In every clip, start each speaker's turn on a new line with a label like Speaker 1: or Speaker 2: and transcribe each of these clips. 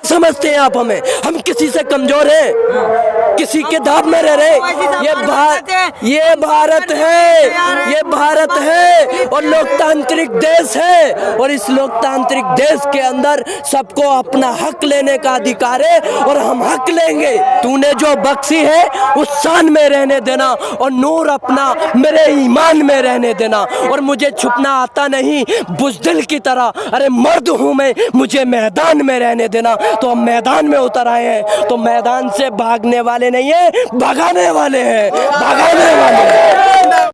Speaker 1: समझते हैं आप हमें? हम किसी से कमजोर हैं? किसी के दाब में रह रहे? ये भारत है, ये भारत है और लोकतांत्रिक देश है, और इस लोकतांत्रिक देश के अंदर सबको अपना हक लेने का अधिकार है और हम हक लेंगे। तूने जो बख्शी है उस शान में रहने देना और नूर अपना मेरे ईमान में रहने देना, और मुझे छुपना आता नहीं बुज़दिल की तरह। अरे मर्द हूँ मैं, मुझे मैदान में रहने देना। तो हम मैदान में उतर आए हैं, तो मैदान से भागने वाले नहीं है, भगाने वाले हैं, भगाने वाले हैं।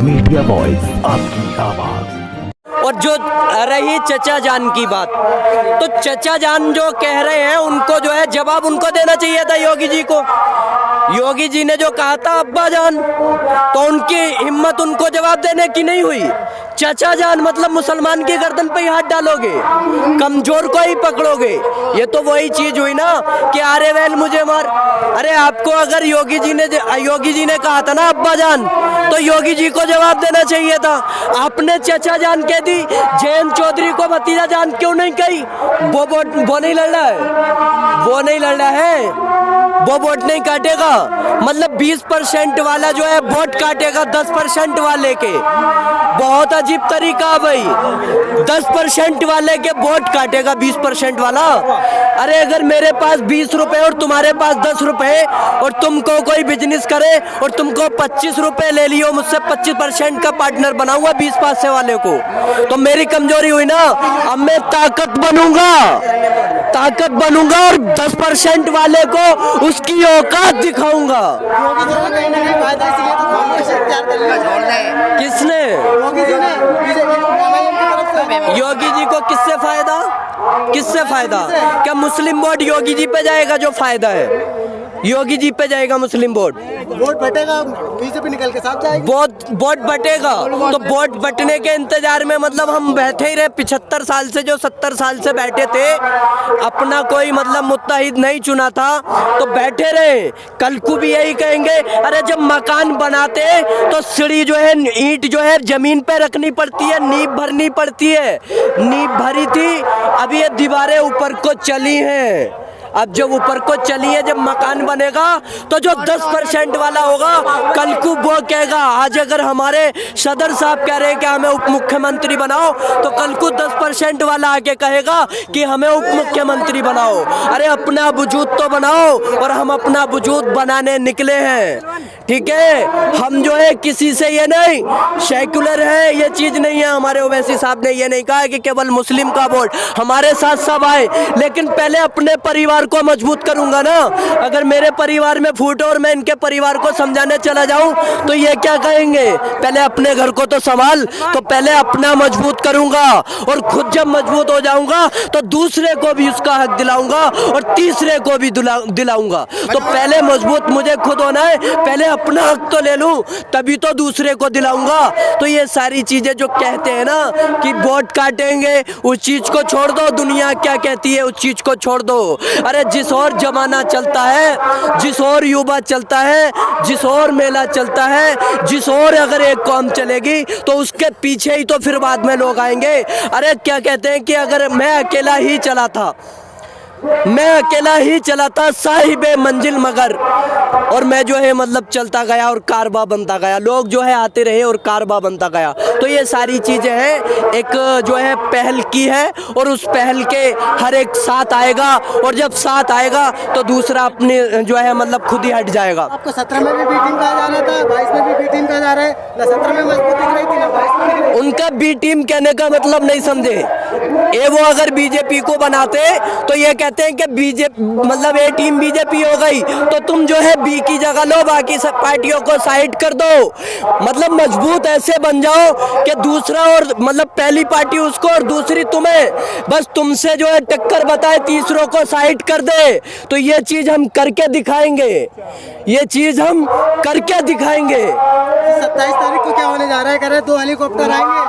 Speaker 2: मीडिया वॉइस, आपकी आवाज।
Speaker 1: और जो रही चचा जान की बात, तो चचा जान जो कह रहे हैं उनको जो है जवाब उनको देना चाहिए था योगी जी को। योगी जी ने जो कहा था अब्बा जान, तो उनकी हिम्मत उनको जवाब देने की नहीं हुई। चचा जान मतलब मुसलमान की गर्दन पे ही हाथ डालोगे, कमजोर को ही पकड़ोगे। ये तो वही चीज हुई ना कि आरे वैल मुझे मार। अरे आपको अगर योगी जी ने कहा था ना अब्बा जान, तो योगी जी को जवाब देना चाहिए था। आपने चचा जान कह दी, जयंत चौधरी को भतीजा जान क्यों नहीं कही? वो नहीं लड़ रहा है, वो नहीं लड़ रहा है, वो वोट नहीं काटेगा। मतलब 20% वाला जो है वोट काटेगा 10% वाले के। बहुत अजीब तरीका भाई, 10% वाले के वोट काटेगा 20% वाला। अरे अगर मेरे पास 20 रुपए और तुम्हारे पास 10 रुपए, और तुमको कोई बिजनेस करे और तुमको 25 रुपए ले लियो, मुझसे 25% का पार्टनर बनाऊंगा 20 पैसे वाले को, तो मेरी कमजोरी हुई ना। अब मैं ताकत बनूंगा और 10% वाले को उसकी औकात दिखाऊंगा। किसने? योगी जी को किससे फायदा? किससे फायदा? क्या मुस्लिम वोट योगी जी पे जाएगा? जो फायदा है योगी जी पे जाएगा मुस्लिम वोट
Speaker 3: बटेगा, बीजेपी निकल के साथ जाएगी।
Speaker 1: वोट बटेगा, तो वोट बटने के इंतजार में मतलब हम बैठे ही रहे। 75 साल से जो 70 साल से बैठे थे, अपना कोई मतलब मुत्तहिद नहीं चुना था, तो बैठे रहे। कल को भी यही कहेंगे, अरे जब मकान बनाते तो सीढ़ी जो है, ईंट जो है जमीन पे रखनी पड़ती है, नींव भरनी पड़ती है। नींव भरी थी, अब ये दीवारें ऊपर को चली हैं। अब जब ऊपर को चली है, जब मकान बनेगा तो जो 10% वाला होगा, कल को वो कहेगा। आज अगर हमारे सदर साहब कह रहे हैं कि हमें उप मुख्यमंत्री बनाओ, तो कल को 10% वाला आके कहेगा कि हमें उप मुख्यमंत्री बनाओ। अरे अपना वजूद तो बनाओ, और हम अपना वजूद बनाने निकले हैं, ठीक है। हम जो है किसी से ये नहीं सेक्युलर है, ये चीज नहीं है। हमारे ओवैसी साहब ने ये नहीं कहा कि केवल मुस्लिम का वोट, हमारे साथ सब आए, लेकिन पहले अपने परिवार को मजबूत करूंगा ना। अगर मेरे परिवार में फूट और मैं इनके परिवार को समझाने चला जाऊं, तो ये क्या कहेंगे, पहले अपने घर को तो संभाल। तो पहले अपना मजबूत करूंगा, और खुद जब मजबूत हो जाऊंगा तो दूसरे को भी उसका हक दिलाऊंगा, और तीसरे को भी दिलाऊंगा। तो पहले मजबूत मुझे खुद होना है, पहले अपना हक तो ले लूं, तभी तो दूसरे को दिलाऊंगा। तो ये सारी चीजें जो कहते हैं ना कि वोट काटेंगे, उस चीज को छोड़ दो। दुनिया क्या कहती है उस चीज को छोड़ दो। अरे जिस और जमाना चलता है, जिस और युवा चलता है, जिस और मेला चलता है, जिस और अगर एक कौम चलेगी, तो उसके पीछे ही तो फिर बाद में लोग आएंगे। अरे क्या कहते हैं कि अगर मैं अकेला ही चला था साहिबे मंजिल मगर, और मैं जो है मतलब चलता गया और कारबा बनता गया। लोग जो है आते रहे और कारबा बनता गया। तो ये सारी चीजें हैं, एक जो है पहल की है, और उस पहल के हर एक साथ आएगा, और जब साथ आएगा तो दूसरा अपने जो है मतलब खुद ही हट जाएगा।
Speaker 3: आपको 17 में भी बी टीम कहा जा रहा था, 22 में भी बी टीम कहा जा रहा है ना। 17 में मजबूत दिख रही थी ना 22 में।
Speaker 1: उनका बी टीम कहने का मतलब नहीं समझे। ये वो अगर बीजेपी को बनाते तो ये कहते हैं कि बीजेपी मतलब ए टीम बीजेपी हो गई, तो तुम जो है बी की जगह लो, बाकी सब पार्टियों को साइड कर दो। मतलब मजबूत ऐसे बन जाओ कि दूसरा और मतलब पहली पार्टी उसको और दूसरी तुम्हें, बस तुमसे जो है टक्कर बताए, तीसरों को साइड कर दे। तो ये चीज हम करके दिखाएंगे, ये चीज हम करके दिखाएंगे।
Speaker 3: 27 तारीख को क्या होने जा रहा है? कह रहे 2 हेलीकॉप्टर आएंगे,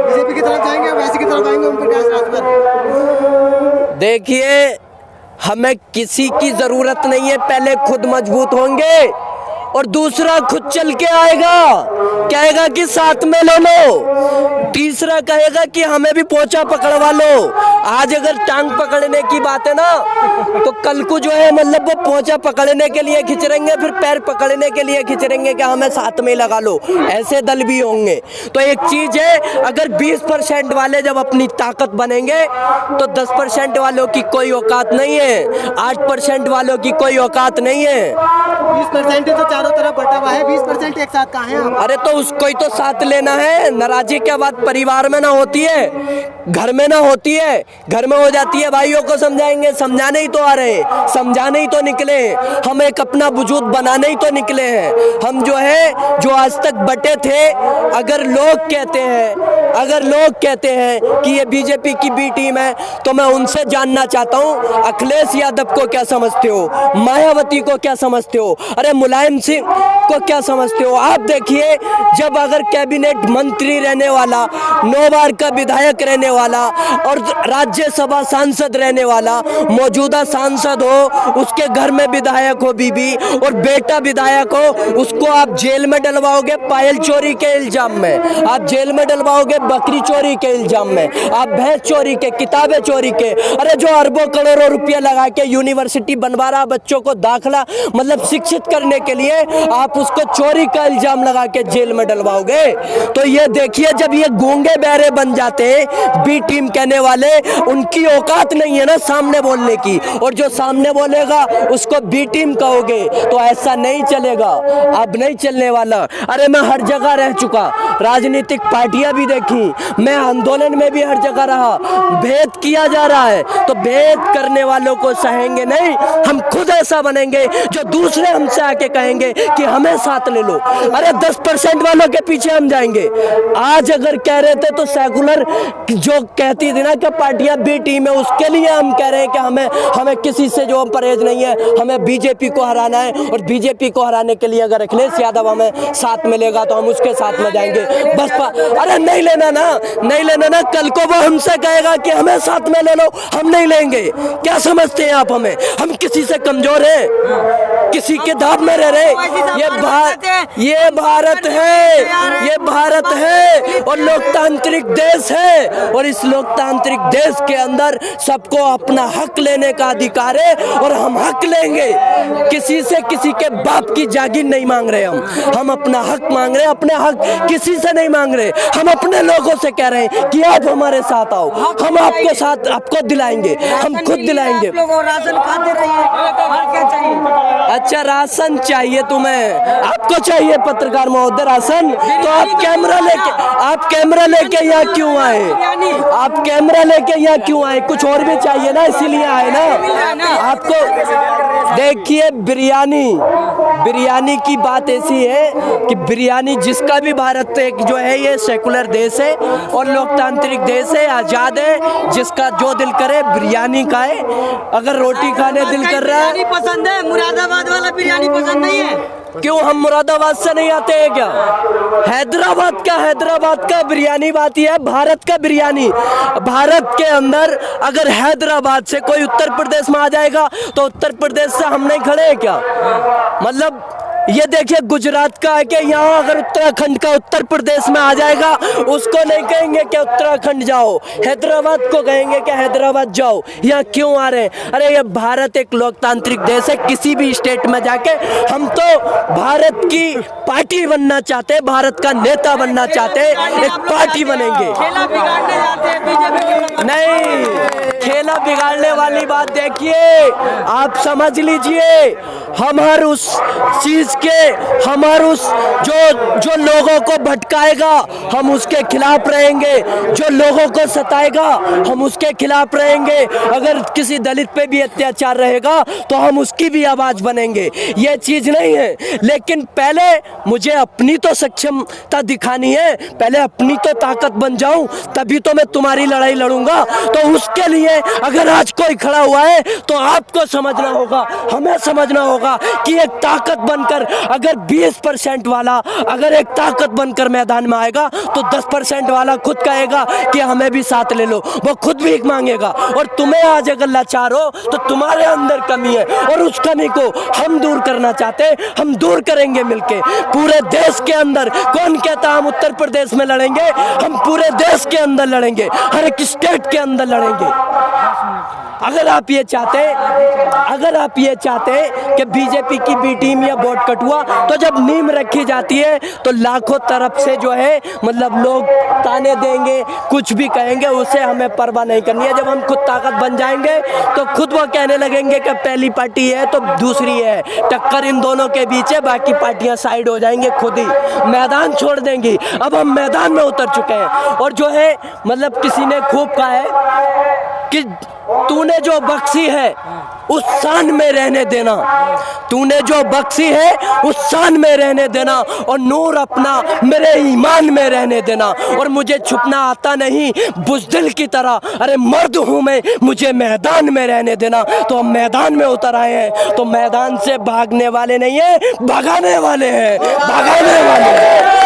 Speaker 3: बीजेपी की तरफ जाएंगे, वैसी की तरफ आएंगे, ओम प्रकाश राज पर।
Speaker 1: देखिए, हमें किसी की जरूरत नहीं है, पहले खुद मजबूत होंगे और दूसरा खुद चल के आएगा, कहेगा कि साथ में ले लो, तीसरा कहेगा कि हमें भी पोंछा पकड़वा लो। आज अगर टांग पकड़ने की बात है ना, तो कल को जो है मतलब वो पोंछा पकड़ने के लिए खिंचरेंगे, फिर पैर पकड़ने के लिए खिंचरेंगे कि हमें साथ में लगा लो। ऐसे दल भी होंगे। तो एक चीज है, अगर 20% वाले जब अपनी ताकत बनेंगे तो 10% वालों की कोई औकात नहीं है, 8% वालों की कोई औकात नहीं है।
Speaker 3: 20% तो चारों तरफ बटा हुआ है, 20% एक साथ कहाँ है आप?
Speaker 1: अरे तो उसको ही तो साथ लेना है। नाराजी क्या बात परिवार में ना होती है, घर में ना होती है, घर में हो जाती है। भाइयों को समझाएंगे, समझाने ही तो आ रहे हैं, समझाने ही तो निकले हैं, हम एक अपना वजूद बनाने ही तो निकले हैं। हम जो है, जो आज तक बटे थे, अगर लोग कहते हैं कि ये बीजेपी की बी टीम है, तो मैं उनसे जानना चाहता हूँ, अखिलेश यादव को क्या समझते हो, मायावती को क्या समझते हो, अरे मुलायम सिंह को क्या समझते हो? आप देखिए, जब अगर कैबिनेट मंत्री रहने वाला, 9 बार का विधायक रहने वाला और राज्यसभा सांसद रहने वाला, मौजूदा सांसद हो, उसके घर में विधायक हो बीबी और बेटा विधायक हो, उसको आप जेल में डलवाओगे पायल चोरी के इल्जाम में, आप जेल में डलवाओगे बकरी चोरी के इल्जाम में, आप भैंस चोरी के, किताबें चोरी के। अरे जो अरबों करोड़ों रुपया लगा के यूनिवर्सिटी बनवा रहा, बच्चों को दाखला मतलब शिक्षित करने के लिए, आप उसको चोरी का इल्जाम लगा के जेल में डलवाओगे। तो ये देखिए, जब ये गूंगे बहरे बन जाते बी टीम कहने वाले, उनकी औकात नहीं है ना सामने बोलने की, और जो सामने बोलेगा उसको बी टीम कहोगे, तो ऐसा नहीं चलेगा, अब नहीं चलने वाला। अरे मैं हर जगह रह चुका, राजनीतिक पार्टियां भी देखी, मैं आंदोलन में भी हर जगह रहा। भेद किया जा रहा है तो भेद करने वालों को सहेंगे नहीं, हम खुद ऐसा बनेंगे जो दूसरे हमसे आके कहेंगे कि हमें साथ ले लो। अरे 10% वालों के पीछे हम जाएंगे। आज अगर कह रहे थे तो सेकुलर जो कहती थी ना कि पार्टियां बी टीम है, उसके लिए हम कह रहे हैं कि हमें किसी से जो परहेज नहीं है, हमें बीजेपी को हराना है, और बीजेपी को हराने के लिए अगर अखिलेश यादव हमें साथ में लेगा तो हम उसके साथ में जाएंगे। बसपा अरे नहीं लेना ना, कल को वो हमसे कहेगा कि हमें साथ में ले लो, हम नहीं लेंगे। क्या समझते हैं आप हमें? हम किसी से कमजोर हैं, किसी के दाब में रह रहे? ये भारत है और लोकतांत्रिक देश है, और इस लोकतांत्रिक देश के अंदर सबको अपना हक लेने का अधिकार है, और हम हक लेंगे। किसी से किसी के बाप की जागीर नहीं मांग रहे, हम अपना हक मांग रहे हैं। अपने हक किसी से नहीं मांग रहे, हम अपने लोगों से कह रहे हैं कि आप हमारे साथ आओ, हम आपके साथ आपको दिलाएंगे, हम खुद दिलाएंगे।
Speaker 3: राशन खाते रहिए, और क्या चाहिए?
Speaker 1: अच्छा राशन चाहिए तुम्हें, आपको चाहिए पत्रकार महोदय राशन? तो आप कैमरा लेके यहाँ क्यों आए? आप कैमरा लेके यहाँ क्यों आए? कुछ और भी चाहिए ना, इसीलिए आए ना आपको। देखिए बिरयानी की बात ऐसी है कि बिरयानी जिसका भी भारत एक जो है ये सेकुलर देश है और लोकतांत्रिक देश है, आजाद है, जिसका जो दिल करे बिरयानी खाए। अगर रोटी खाने दिल कर रहा है,
Speaker 3: पसंद है, मुरादाबाद वाला बिरयानी पसंद नहीं है।
Speaker 1: क्यों हम मुरादाबाद से नहीं आते हैं क्या? हैदराबाद का बिरयानी बात ही है, भारत का बिरयानी। भारत के अंदर अगर हैदराबाद से कोई उत्तर प्रदेश में आ जाएगा तो उत्तर प्रदेश से हम नहीं खड़े हैं क्या? मतलब ये देखिए गुजरात का है कि यहाँ अगर उत्तराखंड का उत्तर प्रदेश में आ जाएगा, उसको नहीं कहेंगे कि उत्तराखंड जाओ, हैदराबाद को कहेंगे कि हैदराबाद जाओ। यहाँ क्यों आ रहे हैं? अरे ये भारत एक लोकतांत्रिक देश है, किसी भी स्टेट में जाके हम तो भारत की पार्टी बनना चाहते हैं, भारत का नेता बनना चाहते हैं, एक पार्टी बनेंगे। नहीं, खेला बिगाड़ने वाली बात देखिए, आप समझ लीजिए, हम हर उस चीज के, हमारे उस जो लोगों को भटकाएगा हम उसके खिलाफ रहेंगे, जो लोगों को सताएगा हम उसके खिलाफ रहेंगे। अगर किसी दलित पे भी अत्याचार रहेगा तो हम उसकी भी आवाज बनेंगे। ये चीज नहीं है, लेकिन पहले मुझे अपनी तो सक्षमता दिखानी है, पहले अपनी तो ताकत बन जाऊं, तभी तो मैं तुम्हारी लड़ाई लड़ूंगा। तो उसके लिए में अगर आज कोई खड़ा हुआ है तो आपको समझना होगा, हमें समझना होगा कि एक ताकत बनकर अगर 20% वाला अगर एक ताकत बनकर मैदान में आएगा तो 10% वाला खुद कहेगा कि हमें भी साथ ले लो, वो खुद भीख मांगेगा। और तुम्हें आज अगर लाचार हो तो तुम्हारे अंदर कमी है और उस कमी को हम दूर करना चाहते हैं, हम दूर करेंगे मिलके पूरे देश के अंदर। कौन कहता हम उत्तर प्रदेश में लड़ेंगे, हम पूरे देश के अंदर लड़ेंगे, हर एक स्टेट के अंदर लड़ेंगे। अगर आप ये चाहते कि बीजेपी की बी टीम या वोट कटुआ, तो जब नींव रखी जाती है तो लाखों तरफ से जो है मतलब लोग ताने देंगे, कुछ भी कहेंगे, उसे हमें परवाह नहीं करनी है। जब हम खुद ताकत बन जाएंगे तो खुद वो कहने लगेंगे कि पहली पार्टी है तो दूसरी है, टक्कर इन दोनों के बीच है, बाकी पार्टियां साइड हो जाएंगे, खुद ही मैदान छोड़ देंगी। अब हम मैदान में उतर चुके हैं और जो है मतलब किसी ने खूब कहा है कि तूने जो बख्शी है उस शान में रहने देना, तूने जो बख्शी है उस शान में रहने देना और नूर अपना मेरे ईमान में रहने देना। और मुझे छुपना आता नहीं बुज़दिल की तरह, अरे मर्द हूँ मैं, मुझे मैदान में रहने देना। तो हम मैदान में उतर आए हैं, तो मैदान से भागने वाले नहीं है, भगाने वाले हैं, भगाने वाले हैं।